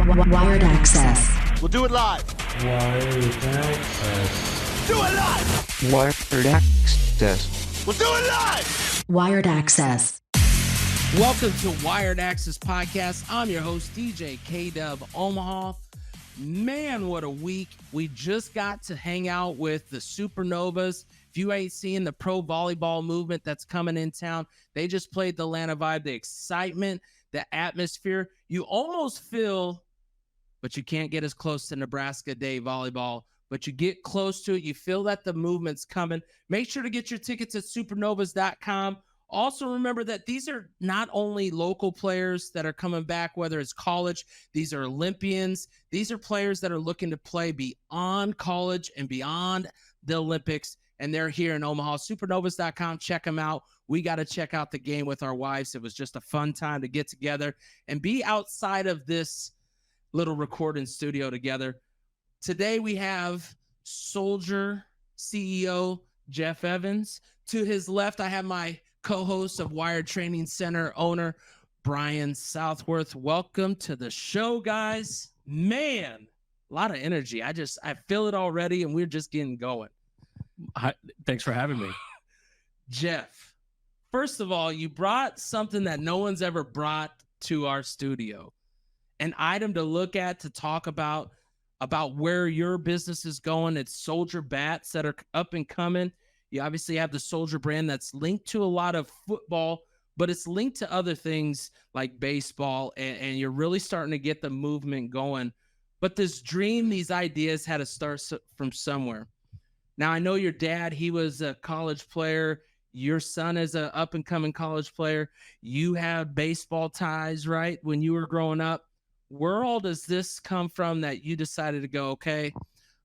Wired access. We'll do it live. Wired access. Do it live. Wired access. We'll do it live. Wired access. Welcome to Wired Access Podcast. I'm your host, DJ K-Dub Omaha. Man, what a week. We just got to hang out with the Supernovas. If you ain't seeing the pro volleyball movement that's coming in town, they just played the Atlanta Vibe, the excitement, the atmosphere. You almost feel, but you can't get as close to Nebraska Day volleyball, but you get close to it. You feel that the movement's coming. Make sure to get your tickets at supernovas.com. Also, remember that these are not only local players that are coming back, whether it's college, these are Olympians. These are players that are looking to play beyond college and beyond the Olympics, and they're here in Omaha. Supernovas.com. Check them out. We got to check out the game with our wives. It was just a fun time to get together and be outside of this little recording studio together. Today, we have Soldier CEO Jeff Evans. To his left, I have my co-host of Wired Training Center owner, Brian Southworth. Welcome to the show, guys. Man, a lot of energy. I feel it already, and we're just getting going. Hi, thanks for having me. Jeff, first of all, you brought something that no one's ever brought to our studio, an item to look at, to talk about where your business is going. It's Soldier Bats that are up and coming. You obviously have the Soldier brand that's linked to a lot of football, but it's linked to other things like baseball, and you're really starting to get the movement going. But this dream, these ideas had to start from somewhere. Now, I know your dad, he was a college player. Your son is an up-and-coming college player. You have baseball ties, right, when you were growing up. Where all does this come from that you decided to go, okay,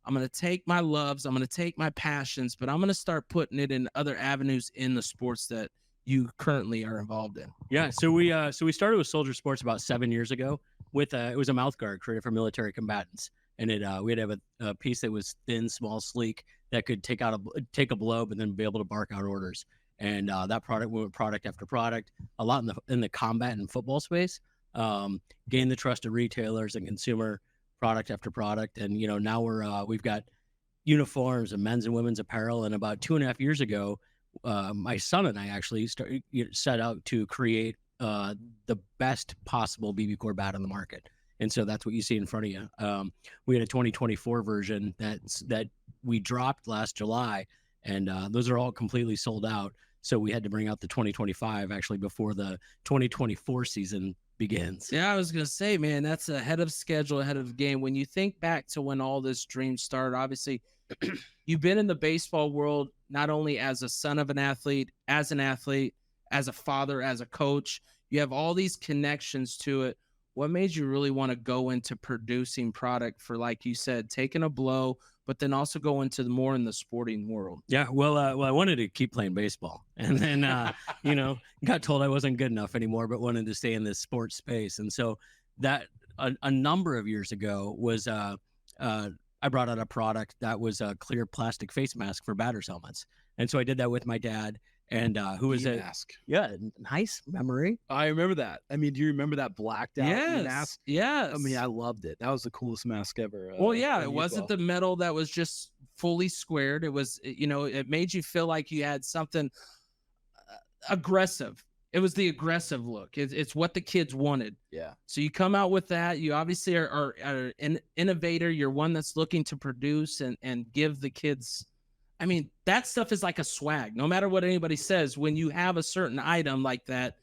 I'm going to take my loves, I'm going to take my passions, but I'm going to start putting it in other avenues in the sports that you currently are involved in? Yeah, so we started with Soldier Sports about 7 years ago. It was a mouth guard created for military combatants, and we'd have a piece that was thin, small, sleek that could take a blow, but then be able to bark out orders. And that product went product after product, a lot in the combat and football space. Gained the trust of retailers and consumer, product after product. And, now we've got uniforms and men's and women's apparel. And about 2.5 years ago, my son and I actually set out to create the best possible BB Core bat on the market. And so that's what you see in front of you. We had a 2024 version that we dropped last July, and those are all completely sold out. So we had to bring out the 2025 actually before the 2024 season begins. Yeah, I was going to say, man, that's ahead of schedule, ahead of the game. When you think back to when all this dream started, obviously you've been in the baseball world, not only as a son of an athlete, as a father, as a coach. You have all these connections to it. What made you really want to go into producing product for, like you said, taking a blow, but then also go into more in the sporting world? Yeah, well, I wanted to keep playing baseball, and then got told I wasn't good enough anymore, but wanted to stay in this sports space. And so that a number of years ago was I brought out a product that was a clear plastic face mask for batters' helmets, and so I did that with my dad. And who was it? Mask. Yeah, nice memory. I remember that. I mean, do you remember that blacked out mask? Yes. I mean, I loved it. That was the coolest mask ever. Well, yeah, it wasn't the metal that was just fully squared. It was, it made you feel like you had something aggressive. It was the aggressive look. It's what the kids wanted. Yeah. So you come out with that. You obviously are an innovator. You're one that's looking to produce and give the kids. I mean, that stuff is like a swag. No matter what anybody says, when you have a certain item like that,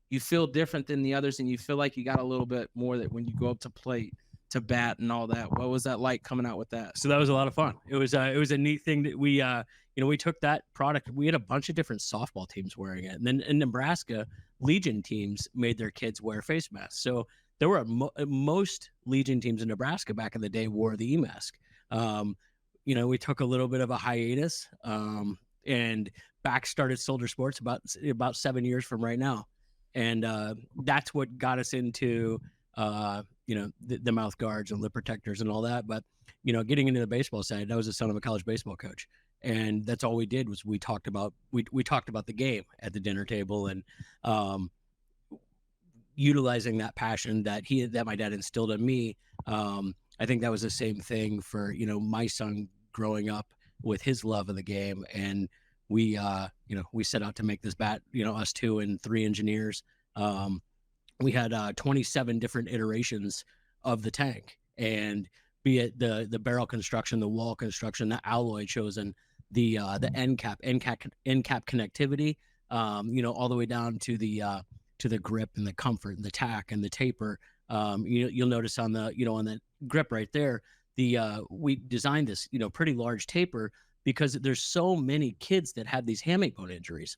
you feel different than the others, and you feel like you got a little bit more that when you go up to plate, to bat, and all that. What was that like coming out with that? So that was a lot of fun. It was a neat thing that we took that product. We had a bunch of different softball teams wearing it, and then in Nebraska, Legion teams made their kids wear face masks. So there were most Legion teams in Nebraska back in the day wore the e-mask. We took a little bit of a hiatus, and back started Soldier Sports about 7 years from right now. And that's what got us into, the mouth guards and lip protectors and all that. But, getting into the baseball side, I was the son of a college baseball coach. And that's all we did was we talked about the game at the dinner table. And utilizing that passion that my dad instilled in me. I think that was the same thing for, my son growing up with his love of the game. And we set out to make this bat, us 2 and 3 engineers. We had 27 different iterations of the tank, and be it the barrel construction, the wall construction, the alloy chosen, the end cap connectivity, all the way down to the grip and the comfort and the tack and the taper. You'll notice on the grip right there, we designed this, pretty large taper because there's so many kids that have these hamate bone injuries.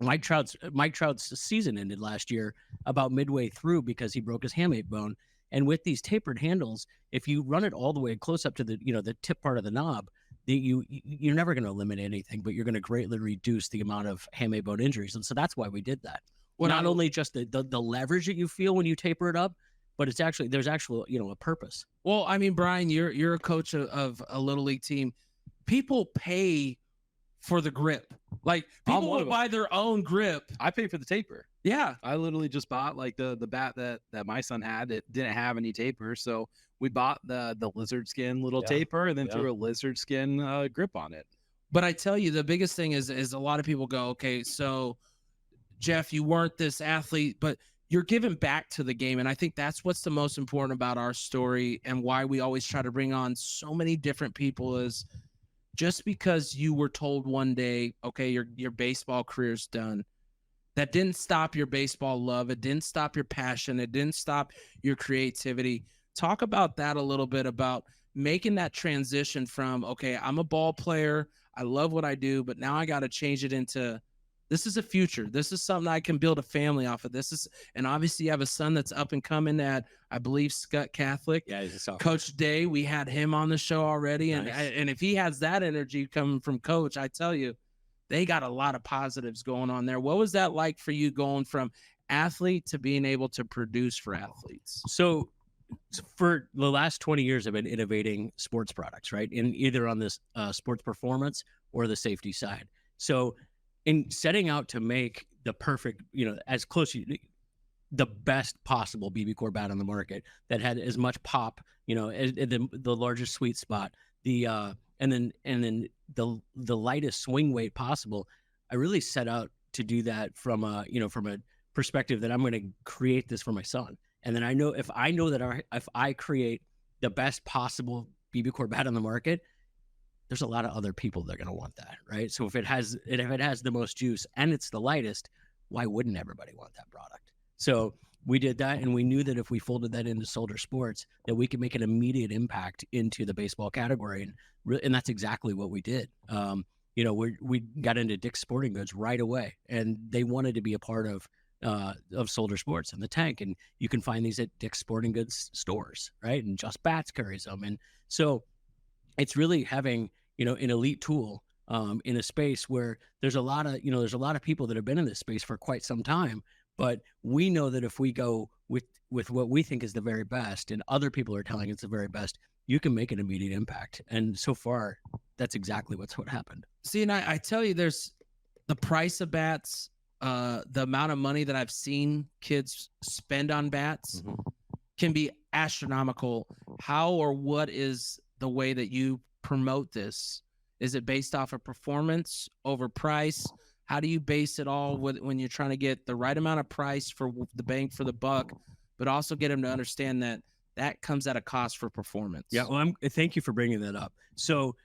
Mike Trout's season ended last year about midway through because he broke his hamate bone. And with these tapered handles, if you run it all the way close up to the tip part of the knob, you're never going to eliminate anything, but you're going to greatly reduce the amount of hamate bone injuries. And so that's why we did that. Well, not only just the leverage that you feel when you taper it up, but there's actual a purpose. Well, I mean, Brian, you're a coach of a little league team. People pay for the grip. Like, people will buy their own grip. I pay for the taper. Yeah. I literally just bought like the bat that my son had. It didn't have any taper. So we bought the lizard skin little taper and then threw a lizard skin grip on it. But I tell you, the biggest thing is a lot of people go, okay, so Jeff, you weren't this athlete, but you're giving back to the game. And I think that's what's the most important about our story and why we always try to bring on so many different people is just because you were told one day, okay, your baseball career's done, that didn't stop your baseball love. It didn't stop your passion. It didn't stop your creativity. Talk about that a little bit, about making that transition from, okay, I'm a ball player, I love what I do, but now I got to change it into, this is a future. This is something I can build a family off of. And obviously you have a son that's up and coming at, I believe, Scott Catholic. Yeah, he's a sophomore. Coach Day, we had him on the show already. Nice. And if he has that energy coming from Coach, I tell you, they got a lot of positives going on there. What was that like for you going from athlete to being able to produce for athletes? So for the last 20 years, I've been innovating sports products, right? In either on this sports performance or the safety side. So in setting out to make the perfect, as close to the best possible BB core bat on the market that had as much pop, as the largest sweet spot, and then the lightest swing weight possible. I really set out to do that from a perspective that I'm going to create this for my son. And then if I create the best possible BB core bat on the market, there's a lot of other people that are going to want that, right? So if it has the most juice and it's the lightest, why wouldn't everybody want that product? So we did that, and we knew that if we folded that into Soldier Sports, that we could make an immediate impact into the baseball category, and that's exactly what we did. We got into Dick's Sporting Goods right away, and they wanted to be a part of Soldier Sports and the tank, and you can find these at Dick's Sporting Goods stores, right? And JustBats carries them, and so it's really having an elite tool in a space where there's a lot of people that have been in this space for quite some time. But we know that if we go with what we think is the very best, and other people are telling it's the very best, you can make an immediate impact. And so far, that's exactly what happened. See, and I tell you, there's the price of bats, the amount of money that I've seen kids spend on bats can be astronomical. How or what is the way that you promote this? Is it based off of performance over price? How do you base it all when you're trying to get the right amount of price for the bang for the buck, but also get them to understand that comes at a cost for performance? Yeah, well, thank you for bringing that up. So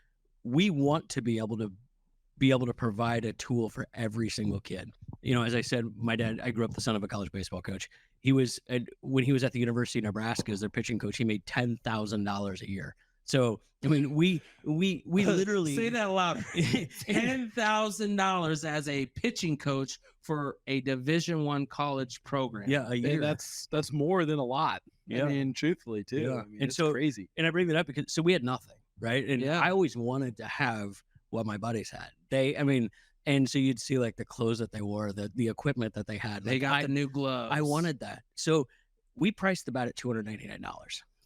we want to be able to provide a tool for every single kid. As I said, my dad, I grew up the son of a college baseball coach. When he was at the University of Nebraska as their pitching coach, he made $10,000 a year. So, I mean, we literally say that louder. $10,000 as a pitching coach for a Division I college program. Yeah, a year. That's more than a lot. Yeah. I mean, truthfully, too. Yeah. I mean, it's crazy. And I bring that up because we had nothing, right? And I always wanted to have what my buddies had. And so you'd see like the clothes that they wore, the equipment that they had. They got the new gloves. I wanted that. So we priced the bat at $299.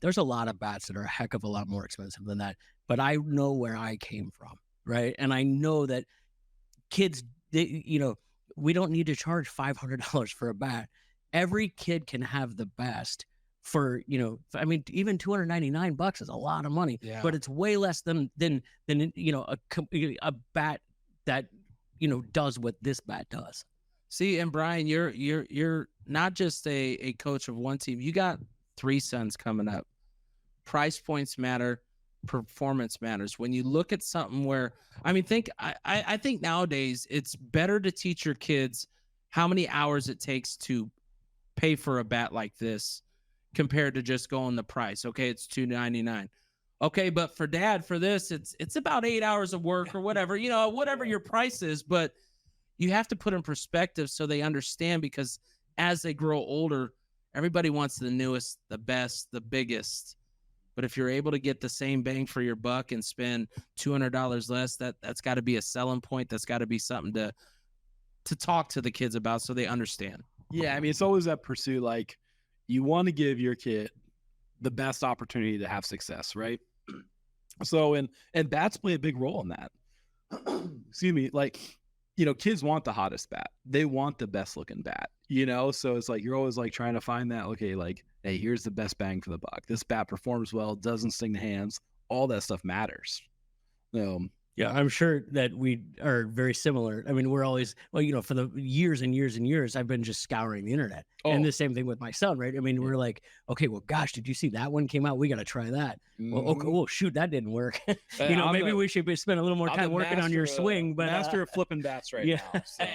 There's a lot of bats that are a heck of a lot more expensive than that, but I know where I came from, right? And I know that kids, we don't need to charge $500 for a bat. every kid can have the best for, I mean, even $299 is a lot of money, but it's way less than a bat that, does what this bat does. See, and Brian, you're not just a coach of one team. You got 3 sons coming up. Price points matter, performance matters. When you look at something where, I mean, I think nowadays it's better to teach your kids how many hours it takes to pay for a bat like this compared to just going the price. Okay, it's $299. Okay, but for dad, for this, it's about 8 hours of work or whatever, whatever your price is. But you have to put in perspective so they understand, because as they grow older, everybody wants the newest, the best, the biggest. But if you're able to get the same bang for your buck and spend $200 less, that's got to be a selling point. That's got to be something to talk to the kids about so they understand. Yeah, I mean, it's always that pursuit. Like, you want to give your kid the best opportunity to have success, right? So, and bats play a big role in that. Excuse me, like, kids want the hottest bat. They want the best looking bat, So it's like, you're always like trying to find that, okay, like, hey, here's the best bang for the buck. This bat performs well, doesn't sting the hands. All that stuff matters. Yeah, I'm sure that we are very similar. I mean, we're always, for the years and years and years, I've been just scouring the internet. And the same thing with my son, right? I mean, we're like, okay, well, gosh, did you see that one came out? We got to try that. Well, okay, well, shoot, that didn't work. Maybe we should spend a little more time working on your swing. But master of flipping bats right now. So.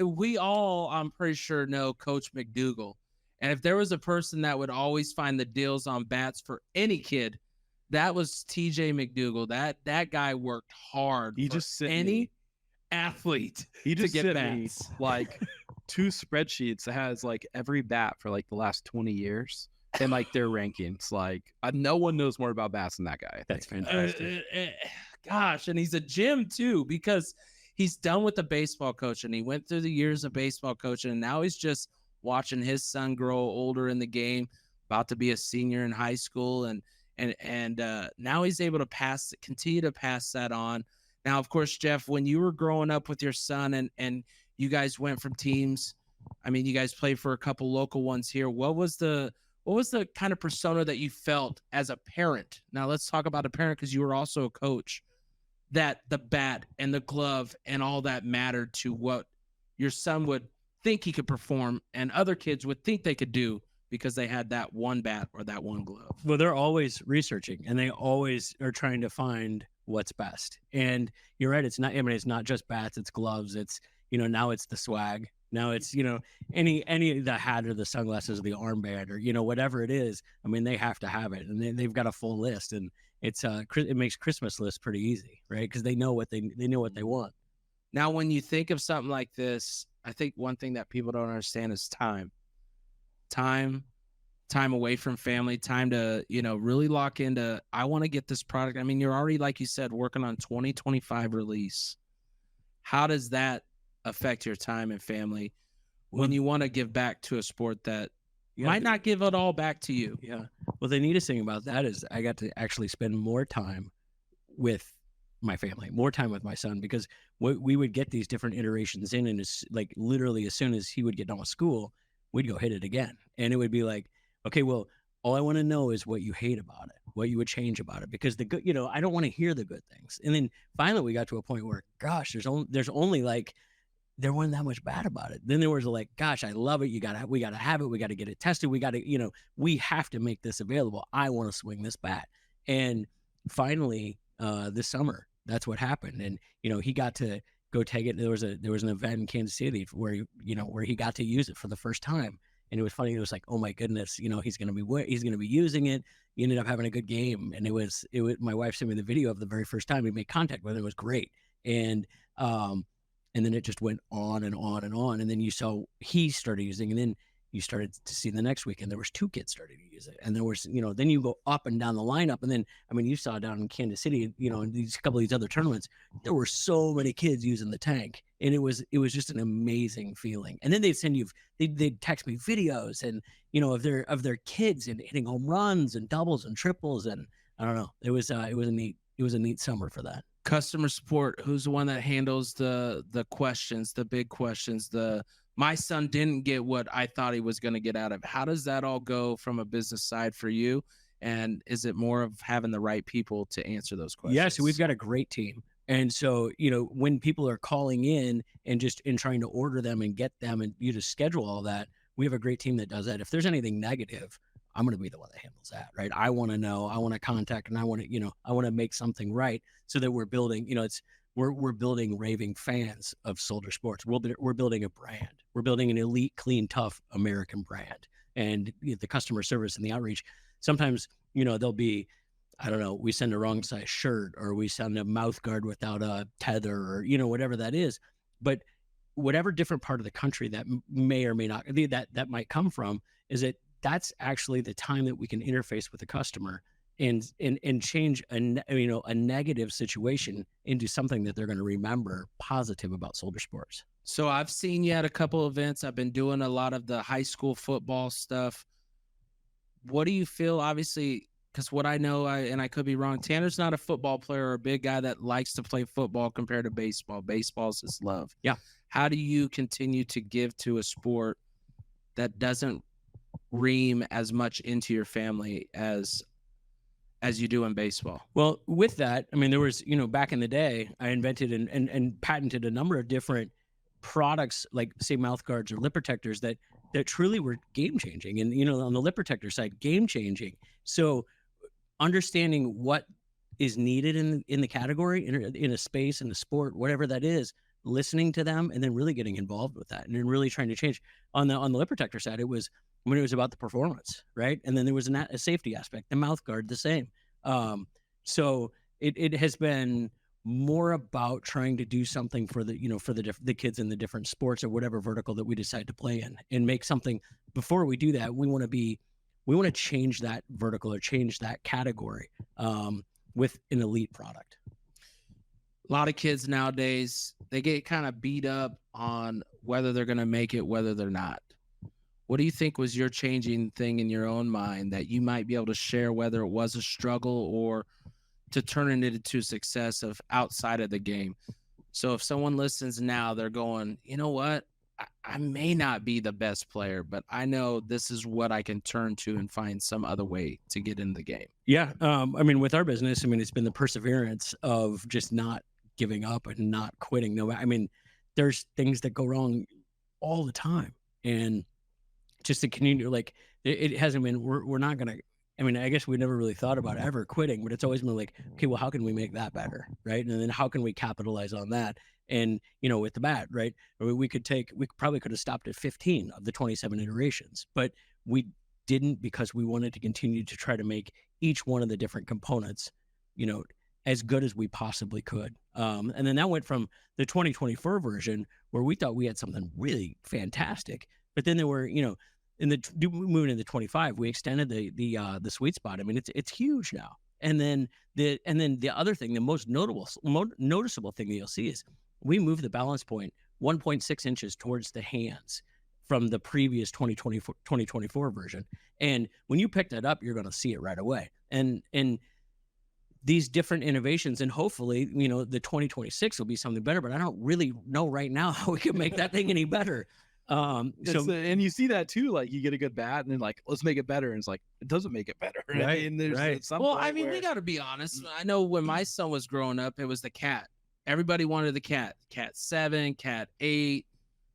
We all, I'm pretty sure, know Coach McDougal. And if there was a person that would always find the deals on bats for any kid, that was TJ McDougal. That guy worked hard. He just sent any athlete. He just to get sent bats. Me like 2 spreadsheets that has like every bat for like the last 20 years and like their rankings. Like, no one knows more about bats than that guy. That's fantastic. Gosh, and he's a gym too, because he's done with the baseball coaching. He went through the years of baseball coaching, and now he's just watching his son grow older in the game, about to be a senior in high school, and now he's able to continue to pass that on. Now, of course, Jeff, when you were growing up with your son and you guys went from teams, I mean, you guys played for a couple local ones here. What was the kind of persona that you felt as a parent? Now let's talk about a parent, because you were also a coach, that the bat and the glove and all that mattered to what your son would think he could perform and other kids would think they could do, because they had that one bat or that one glove. Well, they're always researching, and they always are trying to find what's best. And you're right. It's not just bats, it's gloves. It's, now it's the swag. Now it's, any the hat or the sunglasses or the armband or, whatever it is. I mean, they have to have it, and they've got a full list, and it makes Christmas lists pretty easy, right? Because they know what they know what they want. Now, when you think of something like this, I think one thing that people don't understand is time away from family, time to, really lock into, I want to get this product. I mean, you're already, like you said, working on 2025 release. How does that affect your time and family when you want to give back to a sport that might not give it all back to you? Yeah. Well, the neatest thing about that is I got to actually spend more time with my family, more time with my son, because we would get these different iterations in, and it's like literally as soon as he would get done with school, we'd go hit it again. And it would be like, okay, well, all I want to know is what you hate about it, what you would change about it, because the good, I don't want to hear the good things. And then finally we got to a point where, gosh, there's only like, there wasn't that much bad about it. Then there was like, gosh, I love it. We got to have it. We got to get it tested. We got to, we have to make this available. I want to swing this bat. And finally, this summer, that's what happened. And, he got to go take it. There was an event in Kansas City where he got to use it for the first time. And it was funny. It was like, oh my goodness, he's going to be using it. He ended up having a good game. And it was, my wife sent me the video of the very first time he made contact with it. It was great. And then it just went on and on and on. And then you saw he started using, and then you started to see the next week, and there was 2 kids starting to use it. And there was, then you go up and down the lineup. And then, I mean, you saw down in Kansas City, in these couple of these other tournaments, there were so many kids using the tank. And it was just an amazing feeling. And then they'd text me videos and, of their kids and hitting home runs and doubles and triples. And I don't know, it was a neat summer for that. Customer support, who's the one that handles the questions, the big questions, the my son didn't get what I thought he was going to get out of it. How does that all go from a business side for you? And is it more of having the right people to answer those questions? Yes, we've got a great team. And so, when people are calling in and trying to order them and get them and you just schedule all that, we have a great team that does that. If there's anything negative, I'm going to be the one that handles that, right? I want to know, I want to contact, and I want to make something right so that we're building, we're building raving fans of Soldier Sports. We're building a brand. We're building an elite, clean, tough American brand. And the customer service and the outreach, sometimes, there'll be, I don't know, we send a wrong size shirt, or we send a mouth guard without a tether, or, whatever that is. But whatever different part of the country that may or may not, that might come from, is that's actually the time that we can interface with the customer and change a negative situation into something that they're going to remember positive about Soldier Sports. So I've seen you at a couple events. I've been doing a lot of the high school football stuff. What do you feel? Obviously, because what I know, and I could be wrong, Tanner's not a football player or a big guy that likes to play football compared to baseball. Baseball's his love. Yeah. How do you continue to give to a sport that doesn't ream as much into your family as you do in baseball? Well, with that, I mean, there was, back in the day, I invented and patented a number of different products, like say mouth guards or lip protectors that truly were game changing. And, on the lip protector side, game changing. So understanding what is needed in the category, in a space, in the sport, whatever that is, listening to them and then really getting involved with that and then really trying to change. On the lip protector side, it was about the performance, right? And then there was a safety aspect, the mouth guard, the same. So it has been more about trying to do something for the kids in the different sports or whatever vertical that we decide to play in, and make something. Before we do that, we want to change that vertical or change that category with an elite product. A lot of kids nowadays, they get kind of beat up on whether they're going to make it, whether they're not. What do you think was your changing thing in your own mind that you might be able to share, whether it was a struggle or to turn it into success of outside of the game? So if someone listens now, they're going, you know what? I may not be the best player, but I know this is what I can turn to and find some other way to get in the game. Yeah. With our business, it's been the perseverance of just not giving up and not quitting. There's things that go wrong all the time. And just the community, like it hasn't been, we're not going to, I guess we never really thought about ever quitting, but it's always been like, okay, well, how can we make that better? Right. And then how can we capitalize on that? And, with the bat, right. We probably could have stopped at 15 of the 27 iterations, but we didn't, because we wanted to continue to try to make each one of the different components, as good as we possibly could. And then that went from the 2024 version, where we thought we had something really fantastic, but then there were, moving into 25, we extended the sweet spot. It's huge now. And then the other thing, the most noticeable thing that you'll see is we moved the balance point 1.6 inches towards the hands from the previous 2024 version. And when you pick that up, you're going to see it right away. And these different innovations, and hopefully, the 2026 will be something better, but I don't really know right now how we can make that thing any better. And you see that too, like you get a good bat and then like, let's make it better. And it's like, it doesn't make it better. Right. And there's right. We got to be honest. I know when my son was growing up, it was the cat. Everybody wanted the cat 7, cat 8.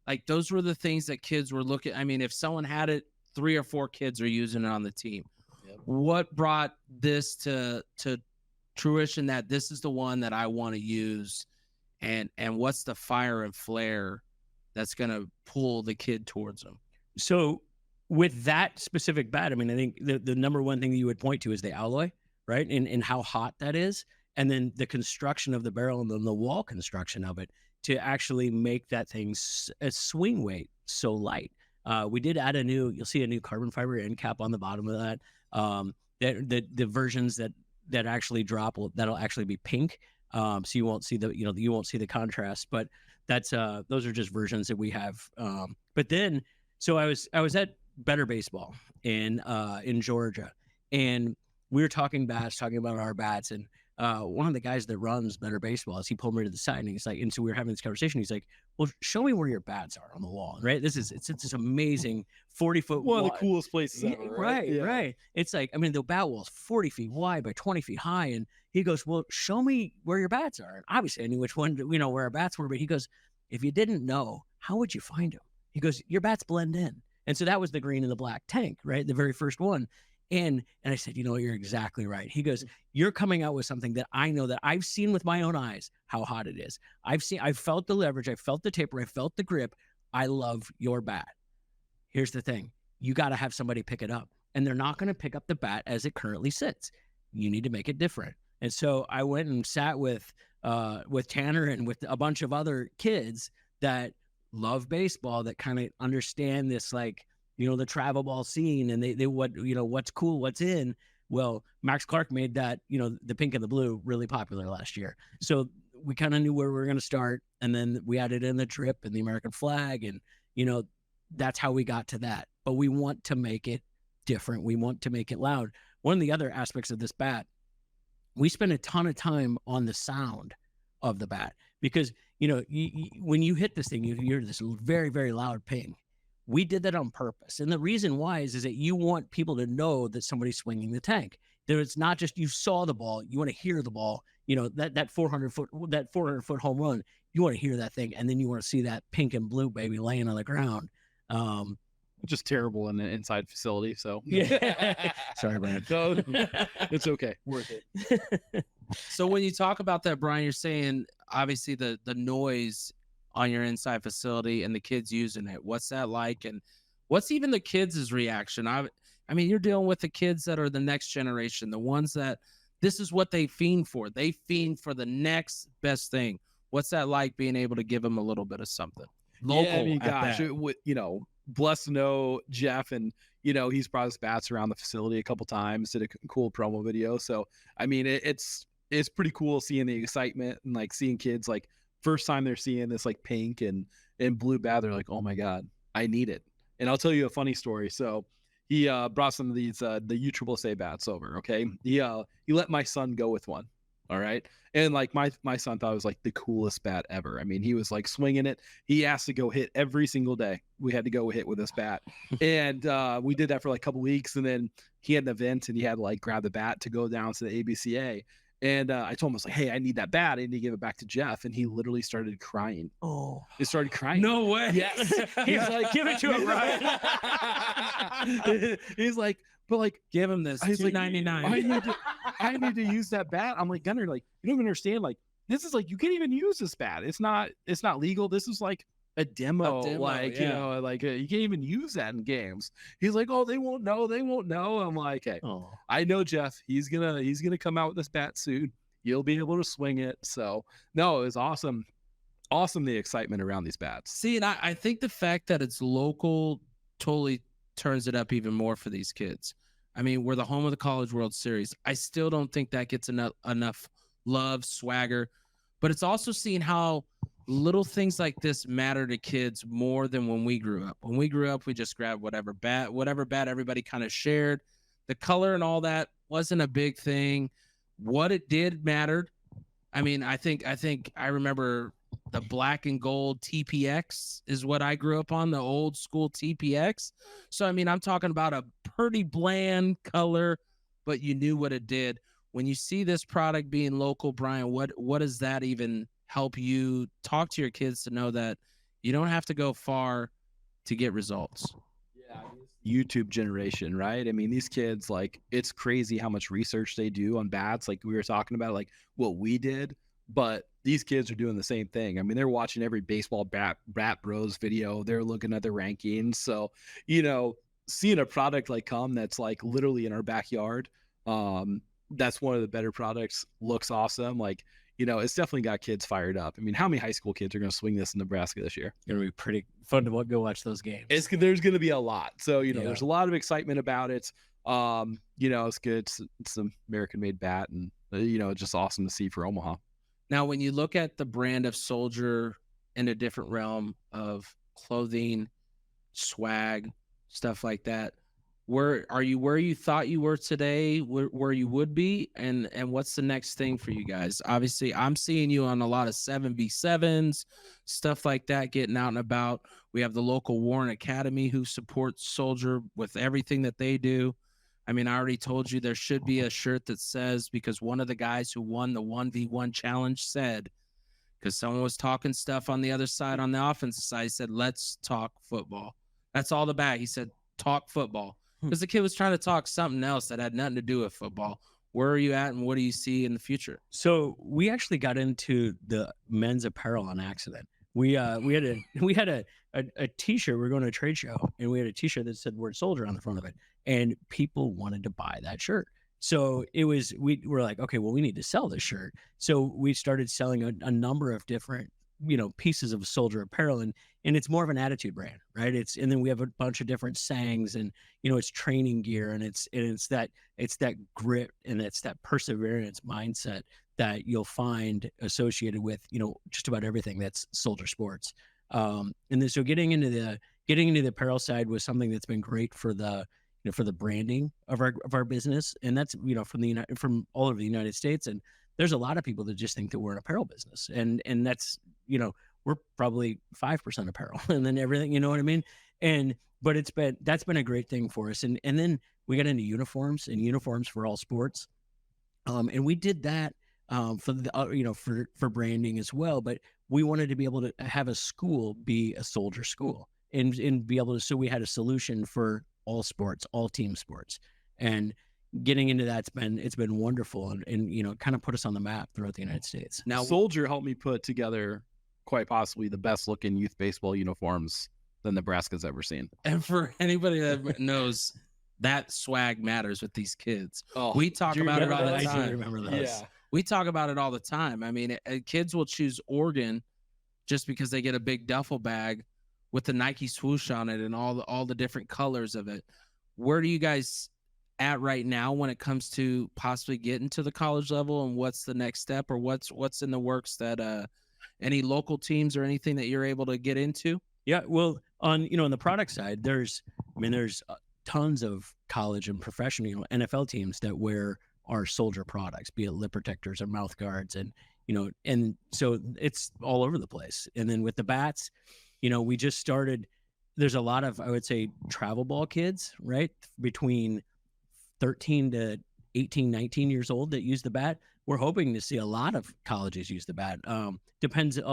Like those were the things that kids were looking. If someone had it, 3 or 4 kids are using it on the team. Yep. What brought this to fruition that this is the one that I want to use, and what's the fire and flare that's going to pull the kid towards them? So with that specific bat, I think the number one thing that you would point to is the alloy, right? And how hot that is. And then the construction of the barrel and then the wall construction of it to actually make that thing a swing weight so light. We did add you'll see a new carbon fiber end cap on the bottom of that. The versions that actually drop, that'll actually be pink. So you won't see the contrast, but that's those are just versions that we have. But then, so I was at Better Baseball in Georgia, and we were talking about our bats, and one of the guys that runs Better Baseball, he pulled me to the side and he's like, and so we were having this conversation. He's like, well, show me where your bats are on the wall, right? It's this amazing 40-foot One of wide. the coolest places Yeah, ever, right, Yeah. right. It's like, I mean, the bat wall's 40 feet wide by 20 feet high. And he goes, well, show me where your bats are. And obviously I knew which one, where our bats were, but he goes, if you didn't know, how would you find them? He goes, your bats blend in. And so that was the green and the black tank, right? The very first one. And I said, you're exactly right. He goes, you're coming out with something that I know that I've seen with my own eyes how hot it is. I've felt the leverage. I felt the taper. I felt the grip. I love your bat. Here's the thing. You got to have somebody pick it up, and they're not going to pick up the bat as it currently sits. You need to make it different. And so I went and sat with Tanner and with a bunch of other kids that love baseball, that kind of understand this, like, the travel ball scene, and they what's cool, what's in. Well, Max Clark made that, the pink and the blue really popular last year. So we kind of knew where we were going to start. And then we added in the drip and the American flag. And, that's how we got to that. But we want to make it different. We want to make it loud. One of the other aspects of this bat, we spend a ton of time on the sound of the bat, because, when you hit this thing, you hear this very, very loud ping. We did that on purpose. And the reason why is that you want people to know that somebody's swinging the tank. It's not just you saw the ball, you want to hear the ball, that 400-foot home run, you want to hear that thing. And then you want to see that pink and blue baby laying on the ground. Just terrible in an inside facility. So yeah. Sorry, Brian. No, it's okay. Worth it. So when you talk about that, Brian, you're saying obviously the noise on your inside facility and the kids using it. What's that like? And what's even the kids' reaction? I mean, you're dealing with the kids that are the next generation, the ones that this is what they fiend for. They fiend for the next best thing. What's that like, being able to give them a little bit of something local? Yeah, I mean, at gosh, that? Blessed to know Jeff, and he's brought his bats around the facility a couple times, did a cool promo video. So I mean, it's pretty cool seeing the excitement and like seeing kids, like, first time they're seeing this like pink and blue bat, they're like, oh my God, I need it. And I'll tell you a funny story. So he brought some of these the USSSA bats over. Okay, he let my son go with one. All right, and like my son thought it was like the coolest bat ever. I mean, he was like swinging it. He asked to go hit every single day. We had to go hit with this bat, and we did that for like a couple weeks. And then he had an event, and he had to like grab the bat to go down to the ABCA. And I told him, I was like, hey, I need that bat. I need to give it back to Jeff. And he literally started crying. Oh, he started crying. No way. Yes. He's like, give it to him, Brian. He's like, but like, Give him this $2.99. I need to use that bat. I'm like, Gunner, like, you don't even understand. Like, this is like, you can't even use this bat. It's not legal. This is like a demo, like, yeah. Like you can't even use that in games. He's like, oh, they won't know. I'm like, hey, I know Jeff. He's gonna come out with this bat soon. You'll be able to swing it. So no, it was awesome. The excitement around these bats. See, and I think the fact that it's local totally turns it up even more for these kids. I mean, we're the home of the College World Series. I still don't think that gets enough love, swagger, but it's also seeing how little things like this matter to kids more than when we grew up. When we grew up, we just grabbed whatever bat everybody kind of shared. The color and all that wasn't a big thing. What it did mattered. I mean, I think I remember the black and gold TPX is what I grew up on, the old school TPX. So, I mean, I'm talking about a pretty bland color, but you knew what it did. When you see this product being local, Brian, what does that even help you talk to your kids to know that you don't have to go far to get results? Yeah, YouTube generation, right? I mean, these kids, like, it's crazy how much research they do on bats. Like we were talking about, like what we did, but these kids are doing the same thing. I mean, they're watching every baseball bat bros video. They're looking at the rankings. So, seeing a product like come that's like literally in our backyard, that's one of the better products. Looks awesome. Like, it's definitely got kids fired up. I mean, how many high school kids are going to swing this in Nebraska this year? It's going to be pretty fun to go watch those games. There's going to be a lot. So, there's a lot of excitement about it. It's good. It's an American-made bat, and, it's just awesome to see for Omaha. Now, when you look at the brand of Soldier in a different realm of clothing, swag, stuff like that, where are you, where you thought you were today, where you would be, and what's the next thing for you guys? Obviously, I'm seeing you on a lot of 7v7s, stuff like that, getting out and about. We have the local Warren Academy who supports Soldier with everything that they do. I mean, I already told you there should be a shirt that says, because one of the guys who won the 1v1 challenge said, because someone was talking stuff on the other side, on the offensive side, he said, let's talk football. That's all the bag. He said, talk football. Because the kid was trying to talk something else that had nothing to do with football. Where are you at, and what do you see in the future? So we actually got into the men's apparel on accident. We had a T-shirt. We were going to a trade show, and we had a T-shirt that said "Word Soldier" on the front of it, and people wanted to buy that shirt. So we were like, okay, well, we need to sell this shirt. So we started selling a number of different, pieces of Soldier apparel, and it's more of an attitude brand, right? And then we have a bunch of different sayings, and it's training gear, and it's that grit, and it's that perseverance mindset that you'll find associated with just about everything that's Soldier Sports. And then so getting into the apparel side was something that's been great for the for the branding of our business, and that's from all over the United States. And there's a lot of people that just think that we're an apparel business, and that's we're probably 5% apparel, and then everything, you know what I mean? But that's been a great thing for us. And then we got into uniforms for all sports. And we did that for the for branding as well. But we wanted to be able to have a school be a Soldier school, and be able to, so we had a solution for all sports, all team sports. And getting into that, it's been wonderful, and kind of put us on the map throughout the United States. Now, Soldier helped me put together quite possibly the best looking youth baseball uniforms that Nebraska's ever seen. And for anybody that knows, that swag matters with these kids. We talk about it all the time. I do remember those. Yeah. We talk about it all the time. I mean, kids will choose Oregon just because they get a big duffel bag with the Nike swoosh on it and all the different colors of it. Where do you guys at right now when it comes to possibly getting to the college level, and what's the next step, or what's in the works that any local teams or anything that you're able to get into? Yeah, well, on the product side, there's tons of college and professional NFL teams that wear our Soldier products, be it lip protectors or mouth guards, and and so it's all over the place. And then with the bats, we just started. There's a lot of, I would say, travel ball kids, right, between 13 to 18, 19 years old that use the bat. We're hoping to see a lot of colleges use the bat. A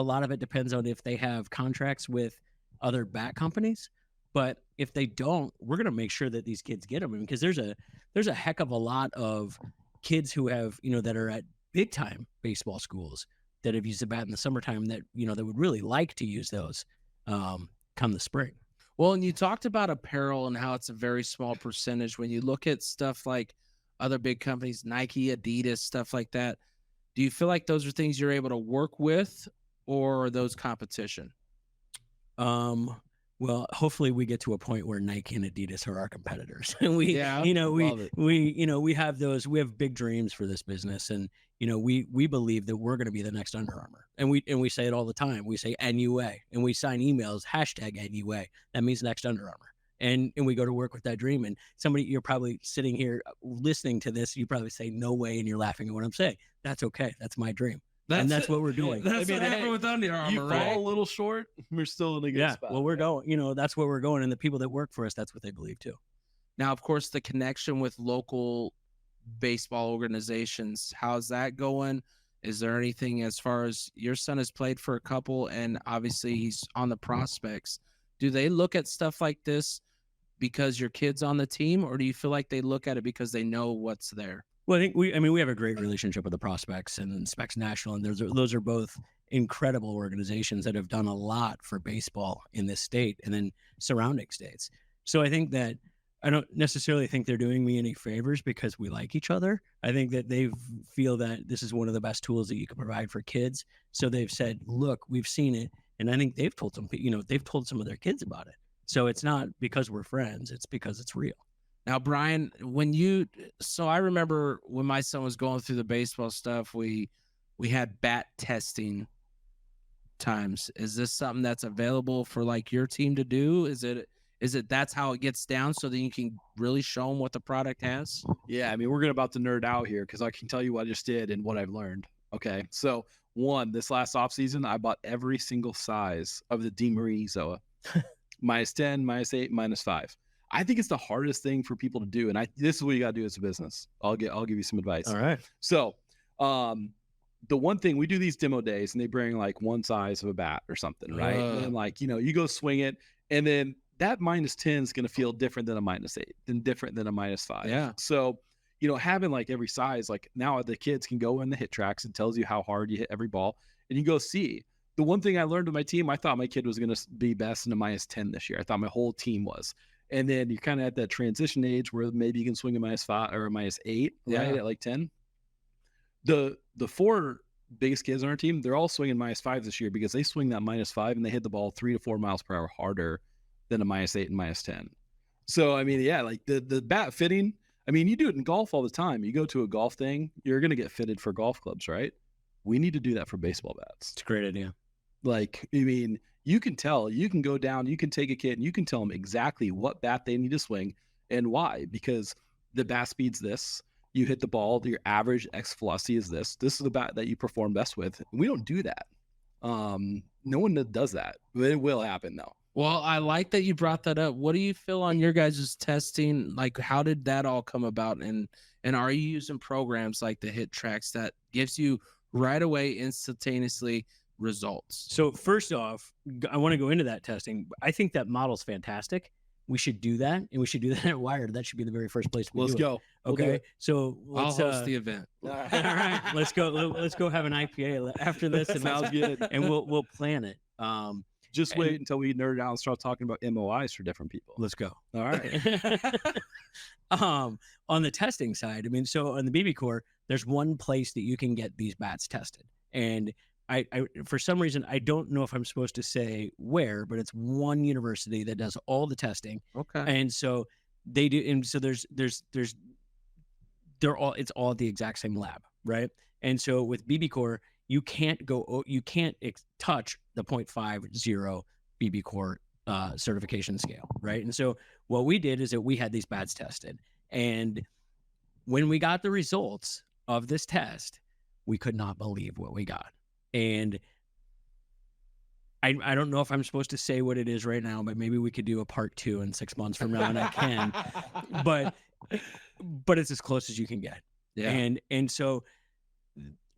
lot of it depends on if they have contracts with other bat companies. But if they don't, we're going to make sure that these kids get them, because there's a heck of a lot of kids who have, that are at big time baseball schools that have used the bat in the summertime that, that would really like to use those come the spring. Well, and you talked about apparel and how it's a very small percentage. When you look at stuff like other big companies, Nike, Adidas, stuff like that, do you feel like those are things you're able to work with, or are those competition? Well, hopefully we get to a point where Nike and Adidas are our competitors. And we have big dreams for this business, and we believe that we're going to be the next Under Armour. And we say it all the time. We say NUA, and we sign emails #NUA. That means next Under Armour. And we go to work with that dream. And you're probably sitting here listening to this, you probably say no way, and you're laughing at what I'm saying. That's okay. That's my dream. That's what we're doing. That's what happened with Under Armour, you right? fall a little short, we're still in a good spot. Well, we're going, that's where we're going. And the people that work for us, that's what they believe too. Now, of course, the connection with local baseball organizations, how's that going? Is there anything, as far as your son has played for a couple, and obviously he's on the prospects, do they look at stuff like this because your kid's on the team, or do you feel like they look at it because they know what's there? Well, I think we have a great relationship with the Prospects and Specs National, and those are both incredible organizations that have done a lot for baseball in this state and then surrounding states. So I think that I don't necessarily think they're doing me any favors because we like each other. I think that they feel that this is one of the best tools that you can provide for kids. So they've said, look, we've seen it. And I think they've told some of their kids about it. So it's not because we're friends, it's because it's real. Now, Brian, so I remember when my son was going through the baseball stuff, we had bat testing times. Is this something that's available for like your team to do? Is it Is it that's how it gets down so that you can really show them what the product has? Yeah, I mean, we're about to nerd out here because I can tell you what I just did and what I've learned. Okay, so this last offseason, I bought every single size of the DeMarie Zoa, -10, -8, -5. I think it's the hardest thing for people to do, and this is what you got to do as a business. I'll give you some advice. All right. So, the one thing we do these demo days, and they bring like one size of a bat or something, right? And then like you go swing it, and then that -10 is going to feel different than a -8, then different than a -5. Yeah. So, having like every size, like now the kids can go in the hit tracks. It tells you how hard you hit every ball, and you go see. The one thing I learned with my team, I thought my kid was going to be best in a -10 this year. I thought my whole team was. And then you're kind of at that transition age where maybe you can swing a -5 or a -8, right? At like 10. The 4 biggest kids on our team, they're all swinging -5 this year because they swing that -5 and they hit the ball 3 to 4 miles per hour harder than a -8 and -10. So, I mean, yeah, like the bat fitting, I mean, you do it in golf all the time. You go to a golf thing, you're going to get fitted for golf clubs, right? We need to do that for baseball bats. It's a great idea. Like, I mean, you can tell, you can go down, you can take a kid and you can tell them exactly what bat they need to swing and why, because the bat speed's this, you hit the ball, your average X velocity is this is the bat that you perform best with. We don't do that. No one does that, but it will happen though. Well, I like that you brought that up. What do you feel on your guys' testing? Like, how did that all come about? And are you using programs like the Hit Tracks that gives you right away, instantaneously results? So first off, I want to go into that testing. I think that model's fantastic. We should do that, and we should do that at Wired. That should be the very first place we Let's do go. it. We'll do Okay, it. so I'll let's host the event. all right, let's go. Let's go have an IPA after this, and Sounds good. and we'll plan it. Just wait until we nerd out and start talking about MOIs for different people. Let's go. All right. On the testing side, I mean, so on the BB Core, there's one place that you can get these bats tested, and I for some reason I don't know if I'm supposed to say where, but it's one university that does all the testing. Okay. And so they do, and so it's all at the exact same lab, right? And so with BB Core, you can't touch the 0.50 BB Core certification scale, right? And so what we did is that we had these bats tested, and when we got the results of this test, we could not believe what we got. And I don't know if I'm supposed to say what it is right now, but maybe we could do a part 2 in 6 months from now, and I can. but it's as close as you can get. Yeah. And so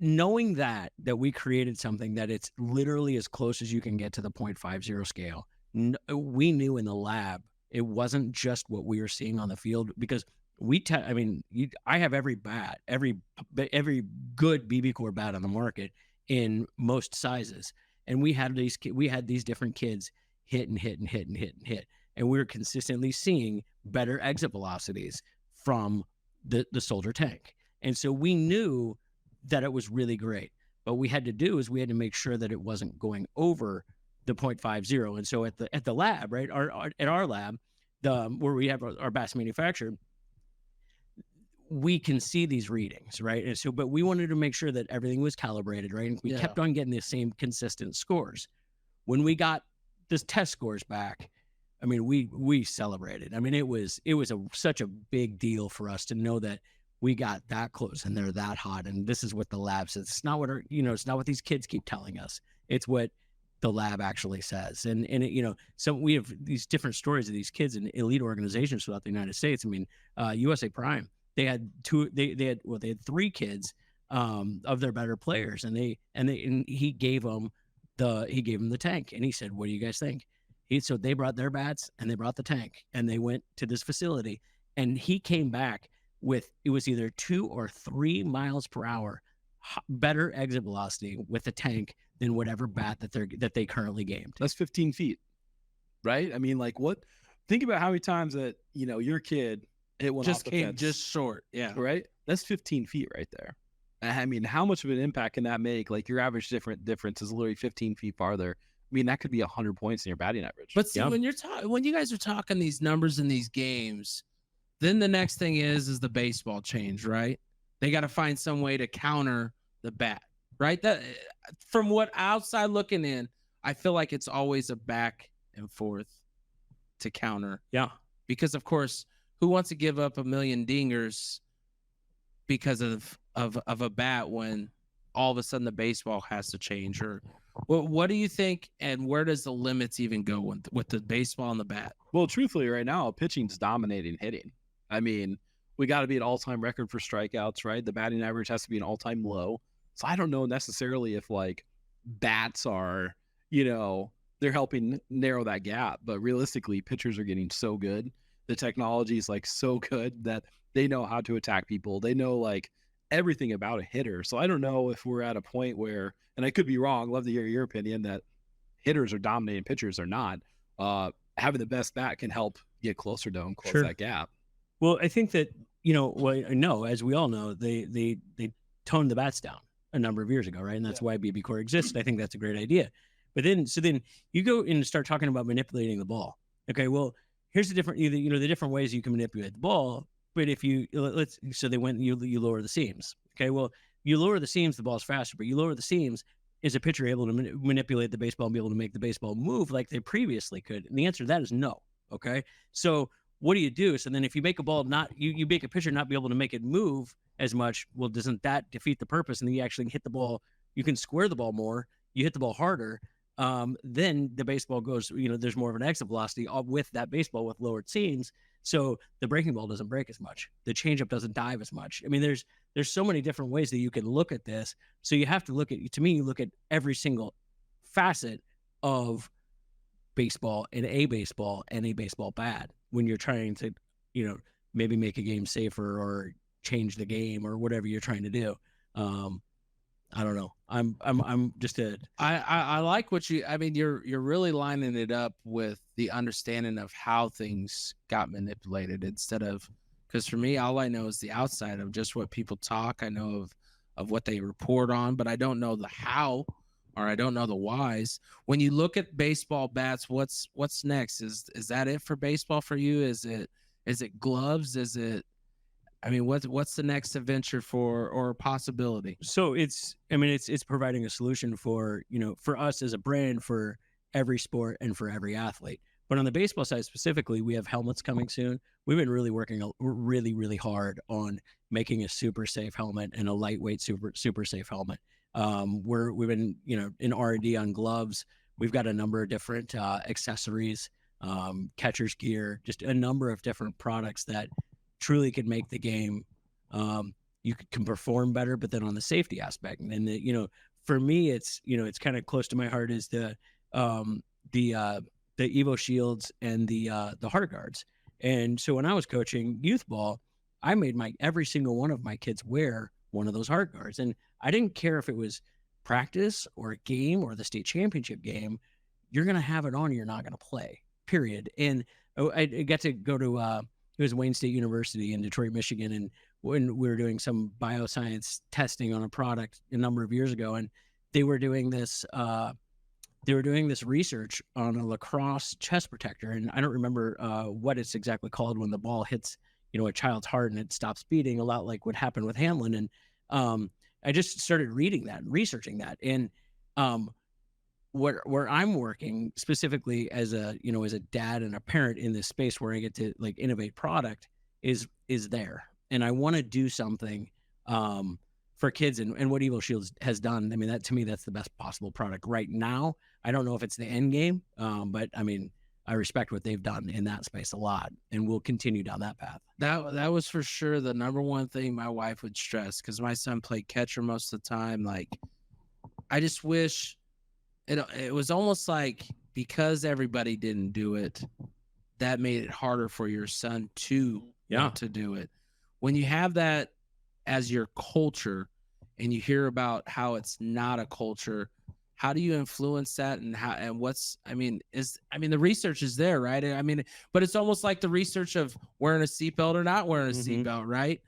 knowing that we created something that it's literally as close as you can get to the 0.50 scale, we knew in the lab it wasn't just what we were seeing on the field, because I have every bat, every good BB Core bat on the market in most sizes, and we had these different kids hit, and we were consistently seeing better exit velocities from the Soldier tank, and so we knew that it was really great. But we had to make sure that it wasn't going over the 0.50, and so at the lab, right, at our lab, where we have our bats manufactured, we can see these readings, right? And so, but we wanted to make sure that everything was calibrated, right? And we kept on getting the same consistent scores. When we got this test scores back, I mean, we celebrated. I mean, it was such a big deal for us to know that we got that close and they're that hot. And this is what the lab says. It's not what it's not what these kids keep telling us. It's what the lab actually says. And it, so we have these different stories of these kids in elite organizations throughout the United States. I mean, USA Prime, they had 3 kids of their better players, and he gave them the tank, and he said, "What do you guys think?" So they brought their bats and they brought the tank, and they went to this facility, and he came back with, it was either 2 or 3 miles per hour better exit velocity with the tank than whatever bat that they currently gamed. That's 15 feet, right? I mean, like, what? Think about how many times that your kid hit one just off the came fence, just short. Yeah. right? That's 15 feet right there. I mean, how much of an impact can that make? Like, your average difference is literally 15 feet farther. I mean, that could be 100 points in your batting average. But see, when you guys are talking these numbers in these games, then the next thing is the baseball change, right? They got to find some way to counter the bat, right? That, from what outside looking in, I feel like it's always a back and forth to counter. Yeah. Because of course, who wants to give up a million dingers because of a bat when all of a sudden the baseball has to change? Or what do you think, and where does the limits even go with the baseball and the bat? Well, truthfully, right now, pitching's dominating hitting. I mean, we got to be an all-time record for strikeouts, right? The batting average has to be an all-time low. So I don't know necessarily if like bats are, they're helping narrow that gap. But realistically, pitchers are getting so good. The technology is like so good that they know how to attack people. They know like everything about a hitter. So I don't know if we're at a point where, and I could be wrong, love to hear your opinion, that hitters are dominating, pitchers are not. Having the best bat can help get closer to them, close that gap. Well, I think that, as we all know, they toned the bats down a number of years ago, right? And that's why BB Core exists. I think that's a great idea. But then you go and start talking about manipulating the ball. Okay, well, here's the different, the different ways you can manipulate the ball. But if you you lower the seams. Okay, well, you lower the seams, the ball's faster. But you lower the seams, is a pitcher able to manipulate the baseball and be able to make the baseball move like they previously could? And the answer to that is no. Okay, so what do you do? So then if you make a ball you make a pitcher not be able to make it move as much, well, doesn't that defeat the purpose? And then you actually hit the ball, you can square the ball more, you hit the ball harder, then the baseball goes, there's more of an exit velocity with that baseball with lowered seams. So the breaking ball doesn't break as much. The changeup doesn't dive as much. I mean, there's so many different ways that you can look at this. So you have to look at every single facet of baseball and a baseball bat when you're trying to, maybe make a game safer or change the game or whatever you're trying to do. I don't know. I'm just I like what you're really lining it up with the understanding of how things got manipulated instead of, because for me, all I know is the outside of just what people talk. I know of what they report on, but I don't know the how, or I don't know the whys. When you look at baseball bats, what's next? Is that it for baseball for you? Is it gloves? Is it, what's the next adventure or possibility? So it's providing a solution for us as a brand for every sport and for every athlete. But on the baseball side specifically, we have helmets coming soon. We've been really working really, really hard on making a super safe helmet and a lightweight super safe helmet. We've been in R&D on gloves. We've got a number of different accessories, catcher's gear, just a number of different products that truly can make the game, you can perform better, but then on the safety aspect. And for me, it's kind of close to my heart is the Evo Scheels and the heart guards. And so when I was coaching youth ball, I made every single one of my kids wear one of those heart guards. And I didn't care if it was practice or a game or the state championship game, you're going to have it on, you're not going to play, period. And I got to go to, it was Wayne State University in Detroit, Michigan. And when we were doing some bioscience testing on a product a number of years ago, and they were doing this research on a lacrosse chest protector. And I don't remember what it's exactly called when the ball hits, a child's heart and it stops beating, a lot like what happened with Hamlin. And I just started reading that and researching that. And where I'm working specifically as a dad and a parent in this space where I get to like innovate product is there. And I want to do something for kids and what Evo Scheels has done. That to me, that's the best possible product right now. I don't know if it's the end game, but I respect what they've done in that space a lot, and we'll continue down that path. That was for sure the number one thing my wife would stress, because my son played catcher most of the time. Like, I just wish it was almost like because everybody didn't do it, that made it harder for your son to want to do it. When you have that as your culture and you hear about how it's not a culture, how do you influence that? And the research is there, right? But it's almost like the research of wearing a seatbelt or not wearing a seatbelt, right?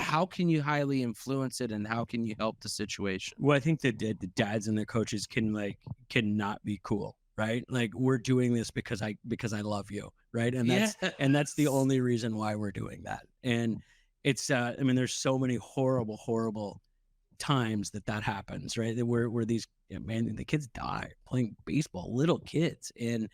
How can you highly influence it, and how can you help the situation? Well, I think that the dads and the coaches cannot be cool, right? Like, we're doing this because I love you, right? And that's the only reason why we're doing that. And it's there's so many horrible times that happens, right? Where these the kids die playing baseball, little kids, and